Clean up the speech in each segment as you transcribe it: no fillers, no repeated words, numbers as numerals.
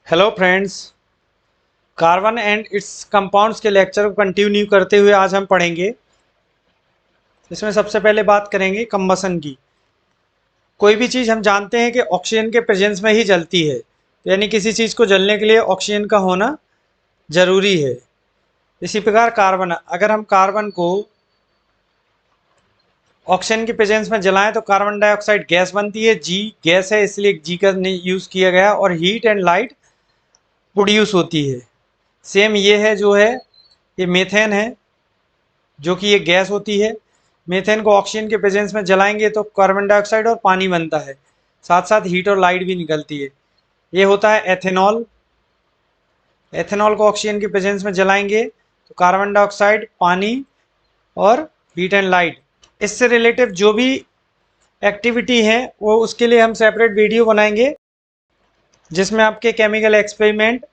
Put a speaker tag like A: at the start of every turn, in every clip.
A: Hello friends. Carbon and it's compounds के lecture को continue करते हुए आज हम पढ़ेंगे। इसमें सबसे पहले बात करेंगे कंबसन की। कोई भी चीज़ हम जानते हैं कि ऑक्सीजन के प्रेजेंस में ही जलती है, तो यानी किसी चीज़ को जलने के लिए ऑक्सीजन का होना जरूरी है। इसी प्रकार कार्बन, अगर हम कार्बन को ऑक्सीजन के प्रेजेंस में जलाएं तो कार्बन डाइऑक्साइड गैस बनती है। जी गैस है, इसलिए जी का यूज़ किया गया और हीट एंड लाइट प्रोड्यूस होती है। सेम ये है जो है, ये मीथेन है जो कि ये गैस होती है। मीथेन को ऑक्सीजन के प्रेजेंस में जलाएंगे तो कार्बन डाइऑक्साइड और पानी बनता है, साथ साथ हीट और लाइट भी निकलती है। ये होता है एथेनॉल। एथेनॉल को ऑक्सीजन के प्रेजेंस में जलाएंगे तो कार्बन डाइऑक्साइड, पानी और हीट एंड लाइट। इससे रिलेटिव जो भी एक्टिविटी है वो उसके लिए हम सेपरेट वीडियो बनाएंगे, जिसमें आपके केमिकल एक्सपेरिमेंट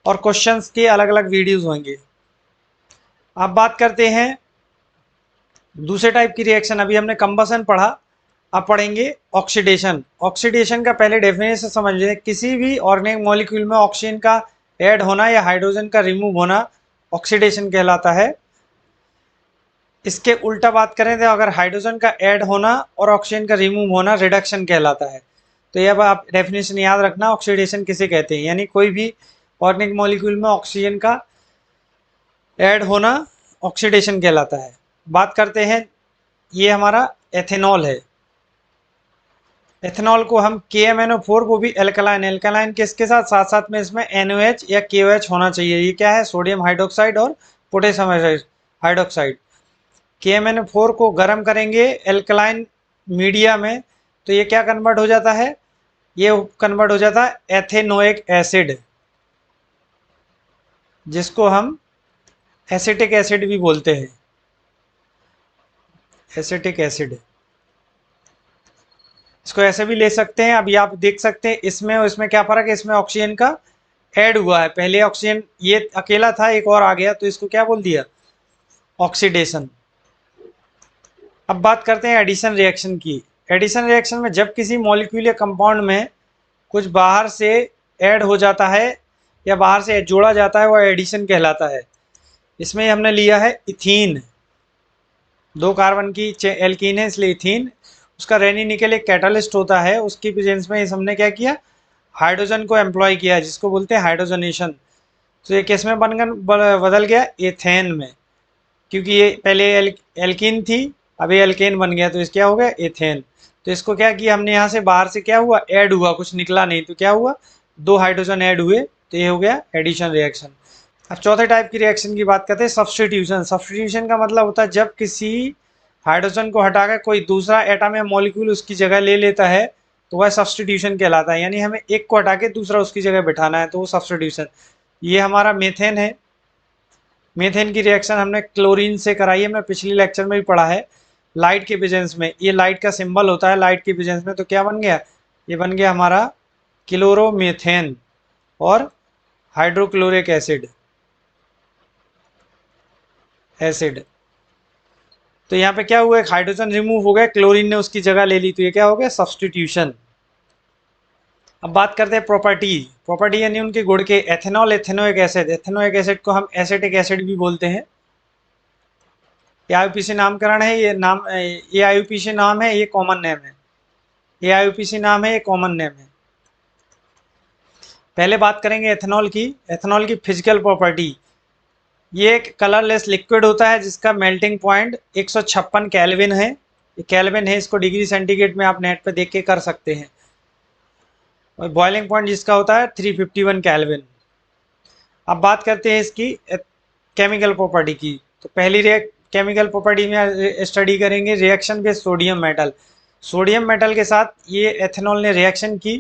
A: और क्वेश्चंस के अलग अलग वीडियोस होंगे। अब बात करते हैं दूसरे टाइप की रिएक्शन। अभी हमने कंबसन पढ़ा, अब पढ़ेंगे ऑक्सीडेशन। ऑक्सीडेशन का पहले डेफिनेशन समझ लें। किसी भी ऑर्गेनिक मॉलिक्यूल में ऑक्सीजन का ऐड होना या हाइड्रोजन का रिमूव होना ऑक्सीडेशन कहलाता है। इसके उल्टा बात करें तो अगर हाइड्रोजन का ऐड होना और ऑक्सीजन का रिमूव होना रिडक्शन कहलाता है। तो ये अब आप डेफिनेशन याद रखना, ऑक्सीडेशन किसे कहते हैं, यानी कोई भी ऑर्गेनिक मॉलिक्यूल में ऑक्सीजन का ऐड होना ऑक्सीडेशन कहलाता है। बात करते हैं, ये हमारा एथेनॉल है। एथेनॉल को हम KMnO4 को भी एल्कलाइन, एल्कलाइन किसके साथ, साथ साथ में इसमें NOH या KOH होना चाहिए। ये क्या है, सोडियम हाइड्रोक्साइड और पोटेशियम हाइड्रोक्साइड। KMnO4 को गर्म करेंगे एल्कलाइन मीडिया में तो ये क्या कन्वर्ट हो जाता है, ये कन्वर्ट हो जाता है एथेनोइक एसिड, जिसको हम एसिटिक एसिड भी बोलते हैं। एसिटिक एसिड, इसको ऐसे भी ले सकते हैं। अभी आप देख सकते हैं इसमें और इसमें क्या फ़र्क है। इसमें ऑक्सीजन का ऐड हुआ है, पहले ऑक्सीजन ये अकेला था, एक और आ गया, तो इसको क्या बोल दिया, ऑक्सीडेशन। अब बात करते हैं एडिशन रिएक्शन की। एडिशन रिएक्शन में जब किसी मॉलिक्यूल या कंपाउंड में कुछ बाहर से ऐड हो जाता है या बाहर से जोड़ा जाता है, वह एडिशन कहलाता है। इसमें हमने लिया है इथीन, 2 कार्बन की एल्कीन है इसलिए इथीन। उसका रेनी निकल एक कैटालिस्ट होता है, उसकी प्रेजेंस में हमने क्या किया, हाइड्रोजन को एम्प्लॉय किया, जिसको बोलते हैं हाइड्रोजनेशन। तो ये किस में बनकर बदल गया, एथेन में, क्योंकि ये पहले एल्कीन थी, अब ये एल्केन बन गया, तो इस क्या हो गया, एथेन। तो इसको क्या किया हमने, यहाँ से बाहर से क्या हुआ, ऐड हुआ, कुछ निकला नहीं, तो क्या हुआ, 2 हाइड्रोजन ऐड हुए, तो ये हो गया एडिशन रिएक्शन। अब चौथे टाइप की रिएक्शन की बात करते हैं, सब्स्टिट्यूशन। सब्स्टिट्यूशन का मतलब होता है जब किसी हाइड्रोजन को हटाकर कोई दूसरा एटम या मॉलिक्यूल उसकी जगह ले लेता है, तो वह सब्स्टिट्यूशन कहलाता है। यानी हमें एक को हटा के दूसरा उसकी जगह बिठाना है, तो वो सब्स्टिट्यूशन। ये हमारा मीथेन है। मीथेन की रिएक्शन हमने क्लोरीन से कराई है, हमने पिछले लेक्चर में भी पढ़ा है। लाइट के प्रेजेंस में, ये लाइट का सिंबल होता है लाइट के प्रेजेंस में, तो क्या बन गया, ये बन गया हमारा क्लोरोमीथेन और हाइड्रोक्लोरिक एसिड एसिड। तो यहाँ पे क्या हुआ, एक हाइड्रोजन रिमूव हो गया, क्लोरीन ने उसकी जगह ले ली, तो ये क्या हो गया, सब्स्टिट्यूशन। अब बात करते हैं प्रॉपर्टी। प्रॉपर्टी यानी उनके गुण के। Ethanol, ethanoic acid, ethanoic acid को हम एसिटिक एसिड भी बोलते हैं। ये आईयूपीसी नामकरण है, ये नाम, ये आईयूपीसी नाम है, ये कॉमन नेम है। ये आईयूपीसी नाम है, ये कॉमन नेम है। पहले बात करेंगे एथेनॉल की। एथेनॉल की फिजिकल प्रॉपर्टी, ये एक कलरलेस लिक्विड होता है जिसका मेल्टिंग पॉइंट 156 केल्विन है। ये केल्विन है, इसको डिग्री सेंटीग्रेड में आप नेट पे देख के कर सकते हैं। और बॉइलिंग पॉइंट जिसका होता है 351 केल्विन। अब बात करते हैं इसकी केमिकल प्रॉपर्टी की। तो पहली केमिकल प्रॉपर्टी में स्टडी करेंगे reaction with sodium metal. Sodium metal के साथ ये एथेनॉल ने रिएक्शन की,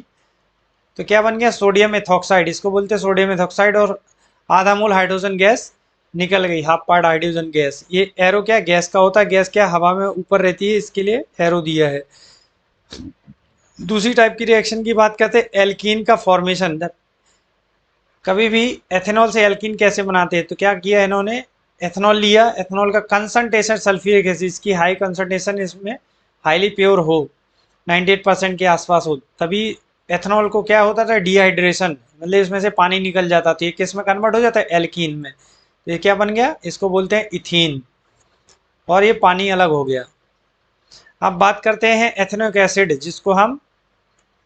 A: तो क्या बन गया, सोडियम एथॉक्साइड, इसको बोलते हैं सोडियम एथॉक्साइड, और आधा मोल हाइड्रोजन गैस निकल गई, हाफ पार्ट हाइड्रोजन गैस। ये एरो क्या, गैस का होता है, गैस क्या हवा में ऊपर रहती है, इसके लिए एरो दिया है। दूसरी टाइप की रिएक्शन की बात करते हैं, एल्कीन का फॉर्मेशन। कभी भी एथेनॉल से एल्कीन कैसे बनाते हैं, तो क्या किया इन्होंने, एथेनॉल लिया, एथेनॉल का कंसंट्रेशन सल्फ्यूरिक एसिड की हाई कंसंट्रेशन इसमें हाईली प्योर हो, 98% के आसपास हो, तभी एथेनॉल को क्या होता था, डिहाइड्रेशन, मतलब इसमें से पानी निकल जाता था, ये किस में कन्वर्ट हो जाता है, एल्कीन में। तो ये क्या बन गया, इसको बोलते हैं इथीन, और ये पानी अलग हो गया। अब बात करते हैं एथेनोइक एसिड, जिसको हम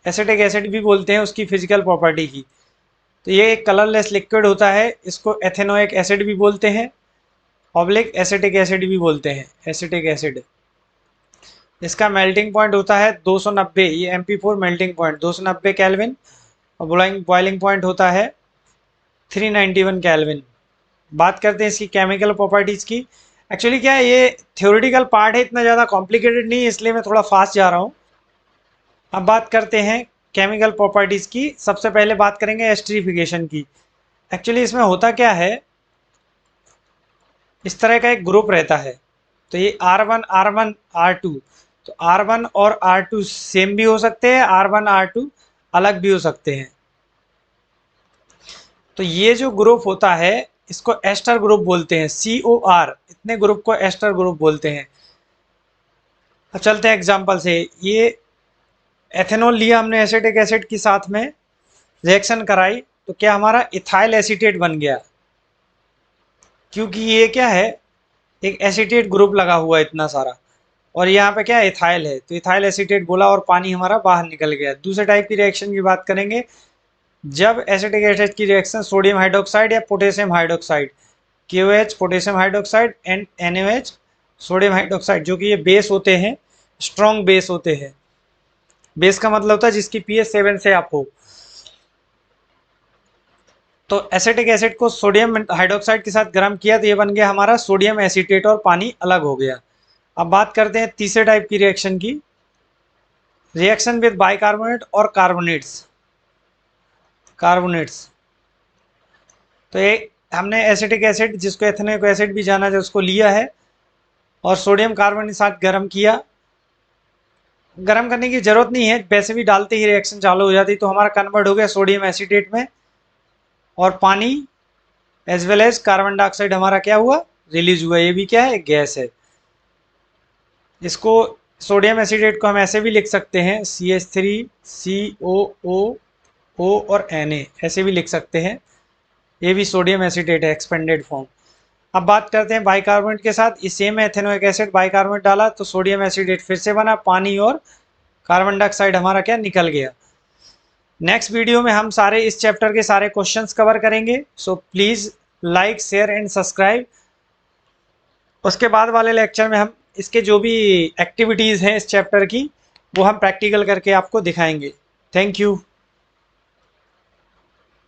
A: एसिटिक एसिड भी बोलते हैं, उसकी फिजिकल प्रॉपर्टी की। तो ये एक कलरलेस लिक्विड होता है, इसको एथेनोइक एसिड भी बोलते हैं, ऑब्लिक एसिटिक एसिड भी बोलते हैं, एसिटिक एसिड। इसका मेल्टिंग पॉइंट होता है 290, ये MP4 मेल्टिंग पॉइंट 290 केल्विन, और बॉइलिंग पॉइंट होता है 391 केल्विन। बात करते हैं इसकी केमिकल प्रॉपर्टीज की। एक्चुअली क्या है, ये थ्योरेटिकल पार्ट है, इतना ज़्यादा कॉम्प्लिकेटेड नहीं है, इसलिए मैं थोड़ा फास्ट जा रहा हूँ। अब बात करते हैं केमिकल प्रॉपर्टीज की। सबसे पहले बात करेंगे एस्टरीफिकेशन की। एक्चुअली इसमें होता क्या है, इस तरह का एक ग्रुप रहता है, तो ये R1 R1 R2, तो R1 और R2 सेम भी हो सकते हैं, R1 R2 अलग भी हो सकते हैं। तो ये जो ग्रुप होता है इसको एस्टर ग्रुप बोलते हैं, COR, इतने ग्रुप को एस्टर ग्रुप बोलते हैं। अब चलते हैं एग्जांपल से। ये एथेनॉल लिया हमने एसिटिक एसिड के साथ में, रिएक्शन कराई, तो क्या हमारा इथाइल एसीटेट बन गया, क्योंकि ये क्या है, एक एसीटेट ग्रुप लगा हुआ है इतना सारा, और यहाँ पे क्या है, इथाइल है, तो इथाइल एसीटेट बोला और पानी हमारा बाहर निकल गया। दूसरे टाइप की रिएक्शन की बात करेंगे, जब एसिटिक एसिड की रिएक्शन सोडियम हाइड्रोक्साइड या potassium hydroxide, KOH potassium hydroxide and NaOH sodium hydroxide, जो कि ये बेस होते हैं, स्ट्रॉन्ग बेस होते हैं। बेस का मतलब होता है जिसकी pH 7 से अप हो। तो एसिटिक एसिड को सोडियम हाइड्रोक्साइड के साथ गर्म किया, तो ये बन गया हमारा सोडियम एसीटेट, और पानी अलग हो गया। अब बात करते हैं तीसरे टाइप की रिएक्शन की, रिएक्शन विद बाइकार्बोनेट और कार्बोनेट्स। तो एक हमने एसिटिक एसिड, जिसको एथेनोइक एसिड भी जाना जाए, उसको लिया है और सोडियम कार्बन के साथ गर्म किया। गर्म करने की जरूरत नहीं है, वैसे भी डालते ही रिएक्शन चालू हो जाती, तो हमारा कन्वर्ट हो गया सोडियम एसीटेट में, और पानी as well as carbon dioxide हमारा क्या हुआ, रिलीज हुआ। ये भी क्या है, गैस है। इसको सोडियम एसीटेट को हम ऐसे भी लिख सकते हैं, CH3COO और Na, ऐसे भी लिख सकते हैं। ये भी सोडियम एसीटेट है, एक्सपेंडेड फॉर्म। अब बात करते हैं बाइकार्बोनेट के साथ, इस सेम एथेनोइक एसिड बाइकार्बोनेट डाला, तो सोडियम एसीटेट फिर से बना, पानी और कार्बन डाइऑक्साइड हमारा क्या निकल गया। नेक्स्ट वीडियो में हम सारे इस चैप्टर के सारे क्वेश्चंस कवर करेंगे, so please like share and subscribe. उसके बाद वाले लेक्चर में हम इसके जो भी एक्टिविटीज़ हैं इस चैप्टर की, वो हम प्रैक्टिकल करके आपको दिखाएंगे। Thank you.